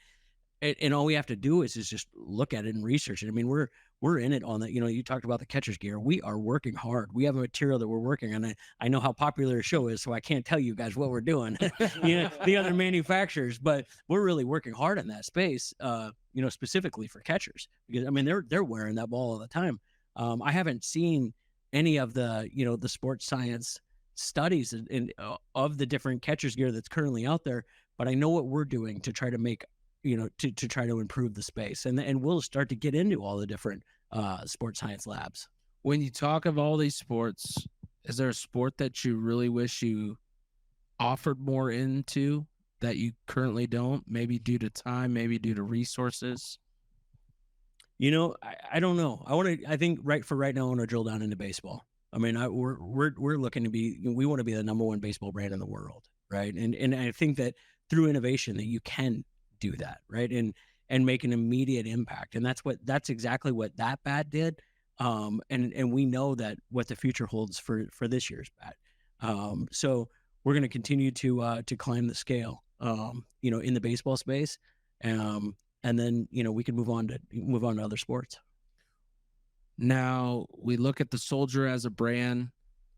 and all we have to do is just look at it and research it. I mean, we're in it on that. You talked about the catcher's gear. We are working hard. We have a material that we're working on. I know how popular the show is, so I can't tell you guys what we're doing, the other manufacturers, but we're really working hard in that space, specifically for catchers, because I mean, they're wearing that ball all the time. I haven't seen any of the, the sports science studies of the different catcher's gear that's currently out there, but I know what we're doing to try to make, to try to improve the space, and we'll start to get into all the different sports science labs. When you talk of all these sports, is there a sport that you really wish you offered more into that you currently don't? Maybe due to time, maybe due to resources. I don't know. I think right now I want to drill down into baseball. I mean, we're looking to we want to be the number one baseball brand in the world, right? And I think that through innovation that you can do that, right? And make an immediate impact. And that's exactly what that bat did. And we know that what the future holds for this year's bat. So we're going to continue to climb the scale, in the baseball space. And then, we can move on to other sports. Now we look at the Soldier as a brand.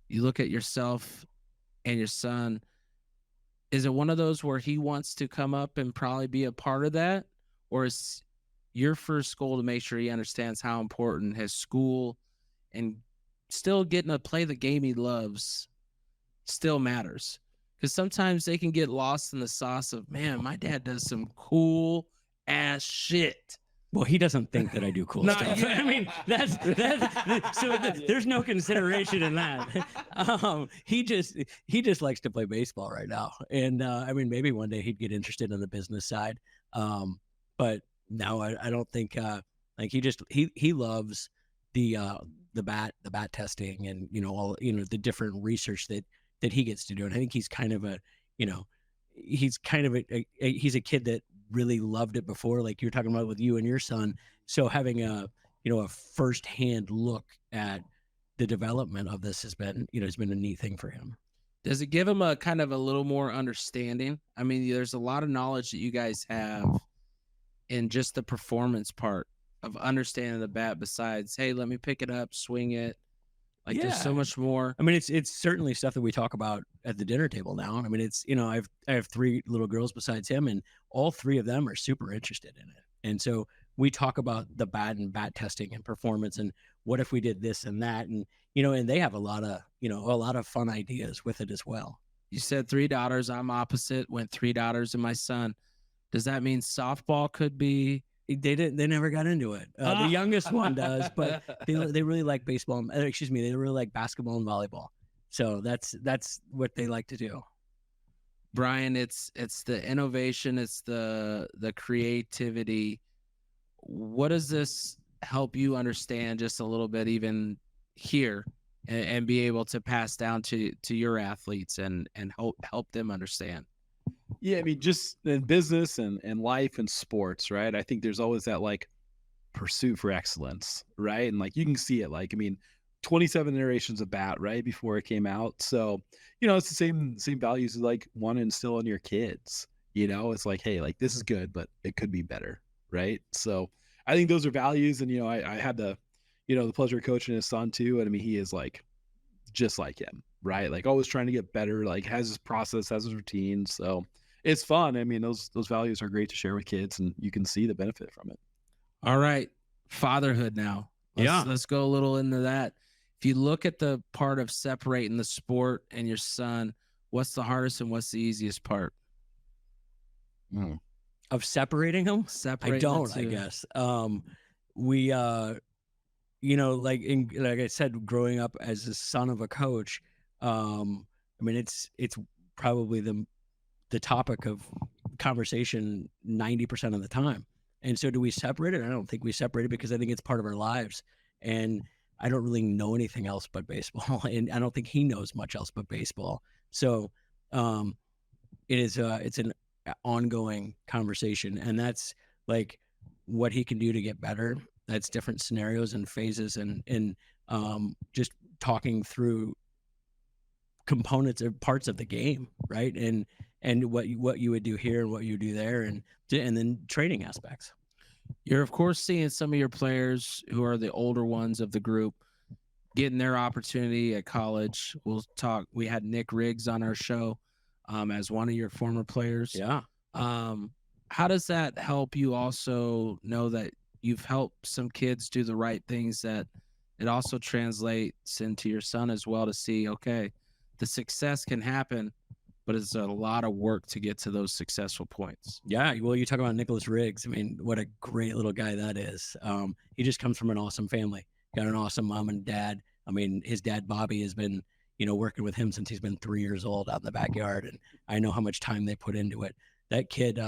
You look at yourself and your son. Is it one of those where he wants to come up and probably be a part of that? Or is your first goal to make sure he understands how important his school and still getting to play the game he loves still matters? Because sometimes they can get lost in the sauce of, man, my dad does some cool ass shit. Well, he doesn't think that I do cool stuff. Yeah. I mean, there's no consideration in that. He just likes to play baseball right now, and I mean, maybe one day he'd get interested in the business side. But no, I don't think. Like he loves the bat testing and all the different research that he gets to do, and I think he's kind of he's a kid that really loved it before, like you were talking about with you and your son. So having a firsthand look at the development of this has been a neat thing for him. Does it give him a kind of a little more understanding? I mean, there's a lot of knowledge that you guys have in just the performance part of understanding the bat besides, hey, let me pick it up, swing it. Like there's so much more. I mean, it's certainly stuff that we talk about at the dinner table now. I mean, it's, I have 3 little girls besides him, and all 3 of them are super interested in it. And so we talk about the bat and bat testing and performance and what if we did this and that. And, and they have a lot of fun ideas with it as well. You said 3 daughters. I'm opposite, went 3 daughters and my son. Does that mean softball could be? They never got into it. The youngest one does, but they really like baseball. They really like basketball and volleyball. So that's what they like to do. Brian, it's the innovation, it's the creativity. What does this help you understand just a little bit, even here, and be able to pass down to your athletes and help them understand? Yeah, I mean, just in business and life and sports, right? I think there's always that like pursuit for excellence, right? And like you can see it, like, I mean, 27 iterations of bat, right, before it came out. So, it's the same values as like want to instill in your kids. It's like, hey, like this is good, but it could be better, right? So I think those are values. And I had the pleasure of coaching his son too. And I mean, he is like just like him, right? Like always trying to get better, like has his process, has his routine. So it's fun. I mean, those values are great to share with kids, and you can see the benefit from it. All right. Fatherhood now. Let's go a little into that. If you look at the part of separating the sport and your son, what's the hardest and what's the easiest part? Of separating them? I don't, I guess. We, like I said, growing up as the son of a coach, I mean, it's probably the topic of conversation 90% of the time. And so do we separate it? I don't think we separate it because I think it's part of our lives. And I don't really know anything else but baseball. And I don't think he knows much else but baseball. So it's an ongoing conversation. And that's like what he can do to get better. That's different scenarios and phases and just talking through components or parts of the game, right? And what you would do here and what you do there, and then training aspects. You're of course seeing some of your players who are the older ones of the group getting their opportunity at college. We had Nick Riggs on our show as one of your former players. Yeah. How does that help you also know that you've helped some kids do the right things, that it also translates into your son as well, to see, okay, the success can happen, but it's a lot of work to get to those successful points. Yeah. Well, you talk about Nicholas Riggs. I mean, what a great little guy that is. He just comes from an awesome family, got an awesome mom and dad. I mean, his dad, Bobby, has been, working with him since he's been 3 years old out in the backyard. And I know how much time they put into it. That kid,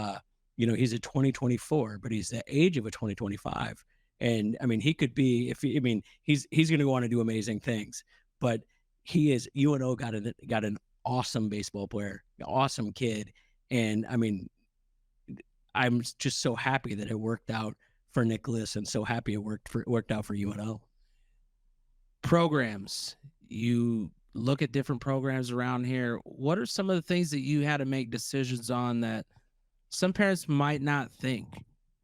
he's a 2024, but he's the age of a 2025. And I mean, he could be, he's going to go on to do amazing things, but he is, UNO got an awesome baseball player, awesome kid. And I mean, I'm just so happy that it worked out for Nicholas, and so happy it worked out for UNO. Programs, you look at different programs around here. What are some of the things that you had to make decisions on that some parents might not think?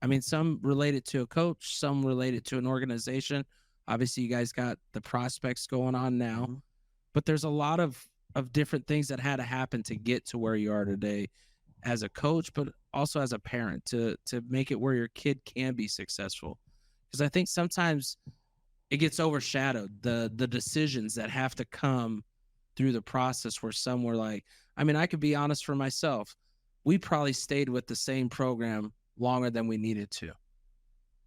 I mean, some related to a coach, some related to an organization. Obviously, you guys got the prospects going on now, but there's a lot of different things that had to happen to get to where you are today as a coach, but also as a parent, to make it where your kid can be successful. Because I think sometimes it gets overshadowed, the decisions that have to come through the process, where some were like, I mean, I could be honest for myself. We probably stayed with the same program longer than we needed to.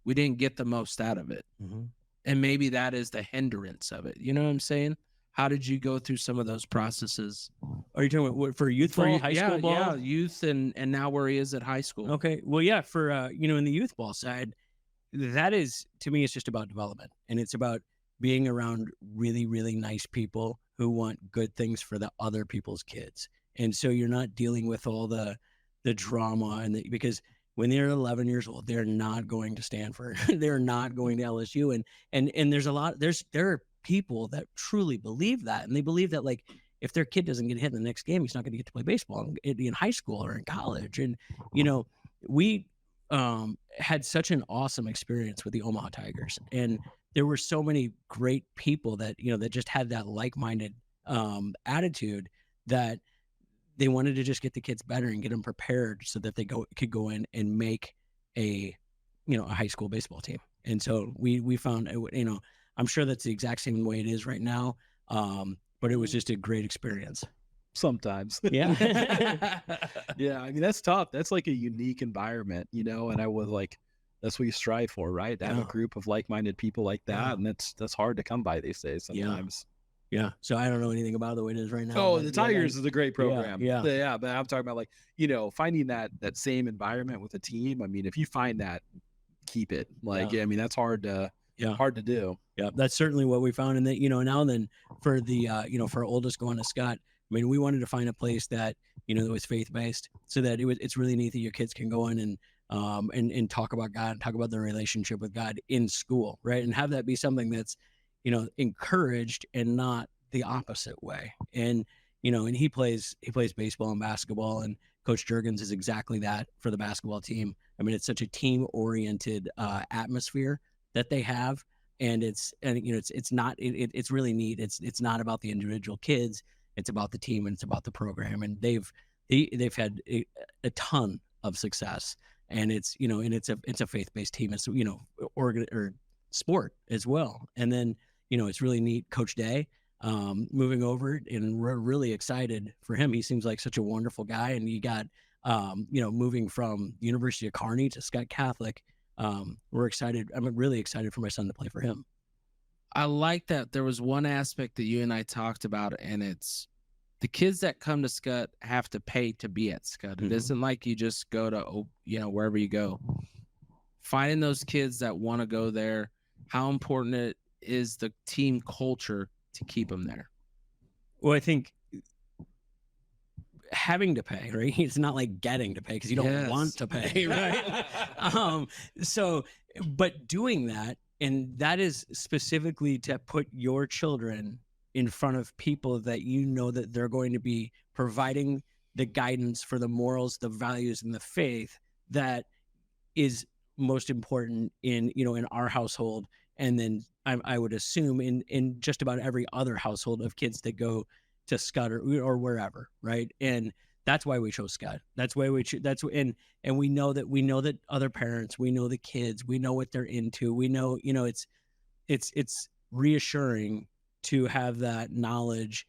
We didn't get the most out of it. And maybe that is the hindrance of it. You know what I'm saying? How did you go through some of those processes? Are you talking about for youth ball, high school ball? Yeah, youth, and now where he is at high school. Okay. Well, yeah, for, in the youth ball side, that is, to me, it's just about development. And it's about being around really, really nice people who want good things for the other people's kids. And so you're not dealing with all the drama, because when they're 11 years old, they're not going to Stanford. They're not going to LSU. And there are people that truly believe that. And they believe that, like, if their kid doesn't get hit in the next game, he's not going to get to play baseball in high school or in college. And, we had such an awesome experience with the Omaha Tigers. And there were so many great people that, that just had that like-minded attitude, that they wanted to just get the kids better and get them prepared so that they could go in and make a high school baseball team. And so we found, I'm sure that's the exact same way it is right now. But it was just a great experience. Sometimes. Yeah. Yeah. I mean, that's tough. That's like a unique environment, and I was like, that's what you strive for, right? To have a group of like-minded people like that. And that's hard to come by these days sometimes. Yeah. So I don't know anything about the way it is right now. Oh, the Tigers is a great program. Yeah. But I'm talking about, like, finding that same environment with a team. I mean, if you find that, keep it. Like, I mean, that's hard to do. Yeah. That's certainly what we found. And then, now then for the, for our oldest going to Scott, I mean, we wanted to find a place that, that was faith-based, so that it's really neat that your kids can go in and talk about God, and talk about their relationship with God in school. Right. And have that be something that's, encouraged and not the opposite way. And, and he plays baseball and basketball, and Coach Juergens is exactly that for the basketball team. I mean, it's such a team oriented atmosphere that they have. And it's really neat. It's not about the individual kids. It's about the team, and it's about the program. And they've had a ton of success, and it's a faith-based team. It's, or sport as well. And then, it's really neat. Coach Day, moving over, and we're really excited for him. He seems like such a wonderful guy. And he got, moving from the University of Kearney to Scott Catholic. We're excited. I'm really excited for my son to play for him. I like that there was one aspect that you and I talked about, and it's the kids that come to Scott have to pay to be at Scott. It isn't like you just go to, wherever you go. Finding those kids that want to go there, how important it is the team culture to keep them there. Well, I think having to pay, right? It's not like getting to pay, because you don't want to pay, right? But doing that, and that is specifically to put your children in front of people that you know that they're going to be providing the guidance for the morals, the values, and the faith that is most important in, you know, in our household. And then I would assume in just about every other household of kids that go to Scott or wherever, right? And that's why we chose Scott. That's why and we know that other parents, we know the kids, we know what they're into. We know, you know, it's reassuring to have that knowledge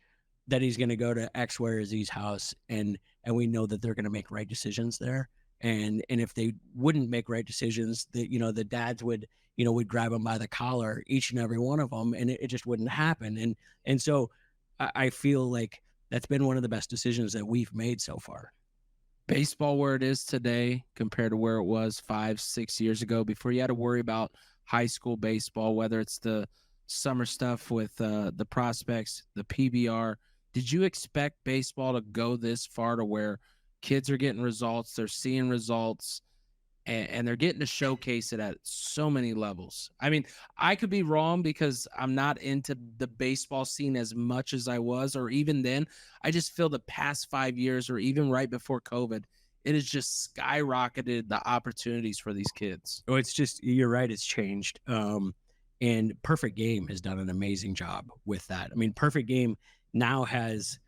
that he's going to go to X, Y, or Z's house, and we know that they're going to make right decisions there. And if they wouldn't make right decisions, that, you know, the dads would grab them by the collar, each and every one of them, and it just wouldn't happen. And so I feel like that's been one of the best decisions that we've made so far. Baseball where it is today compared to where it was 5-6 years ago, before you had to worry about high school baseball, whether it's the summer stuff with the prospects, the PBR. Did you expect baseball to go this far to where kids are getting results, they're seeing results, and they're getting to showcase it at so many levels? I mean, I could be wrong because I'm not into the baseball scene as much as I was, or even then. I just feel the past 5 years, or even right before COVID, it has just skyrocketed the opportunities for these kids. Oh, it's just, you're right, it's changed. And Perfect Game has done an amazing job with that. I mean, Perfect Game now has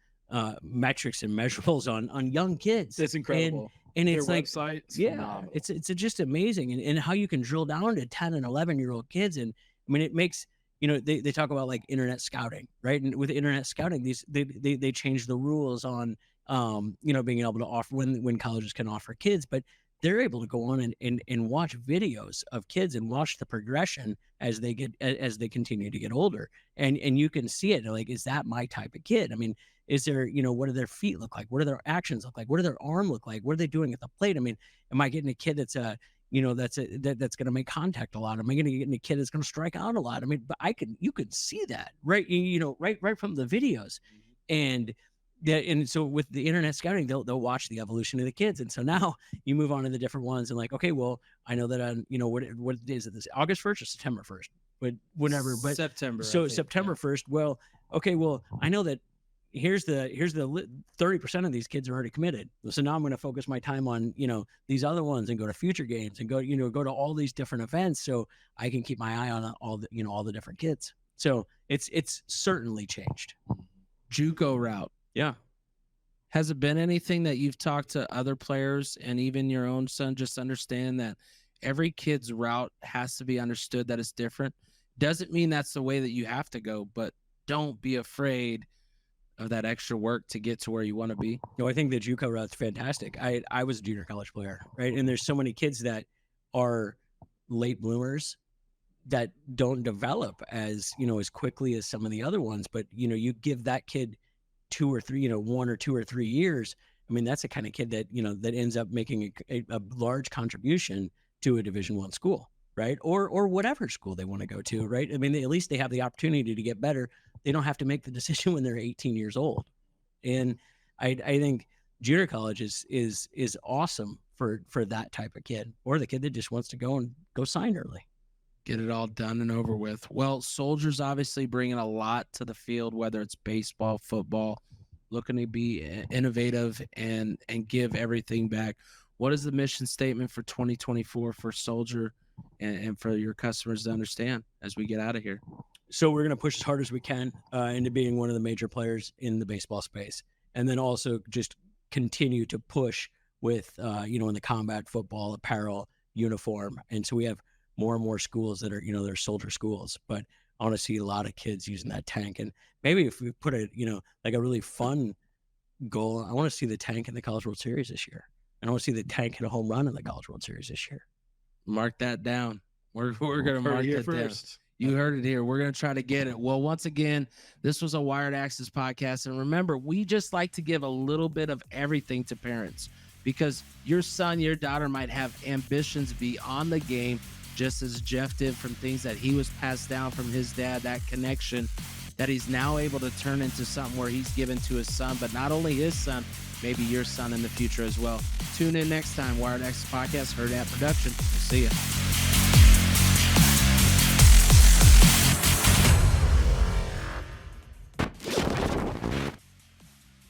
metrics and measurables on young kids. It's incredible. And it's Their like, website's yeah, phenomenal. it's just amazing. And how you can drill down to 10 and 11-year-old kids. And I mean, it makes, you know, they talk about like internet scouting, right? And with internet scouting, they change the rules on, you know, being able to offer when colleges can offer kids, but they're able to go on and watch videos of kids and watch the progression as they continue to get older. And you can see it, like, is that my type of kid? I mean, is there, you know, what do their feet look like? What do their actions look like? What do their arm look like? What are they doing at the plate? I mean, am I getting a kid that's you know, that's going to make contact a lot? Am I going to get a kid that's going to strike out a lot? I mean, but you could see that, right? You know, right from the videos. And so with the internet scouting, they'll watch the evolution of the kids. And so now you move on to the different ones and like, okay, well, I know that you know, what is it, this August 1st or September 1st? But whatever, but September. So September 1st. Well, okay, well, I know that here's the 30% of these kids are already committed. So now I'm going to focus my time on, you know, these other ones and go to future games and go to all these different events so I can keep my eye on all the different kids. So it's certainly changed. JUCO route. Yeah. Has it been anything that you've talked to other players and even your own son, just understand that every kid's route has to be understood, that it's different? Doesn't mean that's the way that you have to go, but don't be afraid of that extra work to get to where you want to be. No, I think the JUCO route's fantastic. I was a junior college player, right? And there's so many kids that are late bloomers that don't develop as, you know, as quickly as some of the other ones. But, you know, you give that kid 2 or 3, you know, 1 or 2 or 3 years. I mean, that's the kind of kid that, you know, that ends up making a large contribution to a Division I school, right? Or whatever school they want to go to, right? I mean, at least they have the opportunity to get better. They don't have to make the decision when they're 18 years old. And I think junior college is awesome for that type of kid, or the kid that just wants to go sign early. Get it all done and over with. Well, Soldiers obviously bringing a lot to the field, whether it's baseball, football, looking to be innovative and give everything back. What is the mission statement for 2024 for Soldier and for your customers to understand as we get out of here? So we're going to push as hard as we can into being one of the major players in the baseball space, and then also just continue to push with, you know, in the combat football apparel, uniform. And so we have more and more schools that are, you know, they're Soldier schools, but I want to see a lot of kids using that tank. And maybe if we put a, you know, like a really fun goal, I want to see the tank in the College World Series this year. And I want to see the tank hit a home run in the College World Series this year. Mark that down. We're going to mark that down. You heard it here. We're going to try to get it. Well, once again, this was a Wired Access podcast. And remember, we just like to give a little bit of everything to parents, because your son, your daughter might have ambitions beyond the game, just as Jeff did, from things that he was passed down from his dad, that connection that he's now able to turn into something where he's given to his son, but not only his son, maybe your son in the future as well. Tune in next time. Wired Access podcast, Hurrdat production. We'll see ya.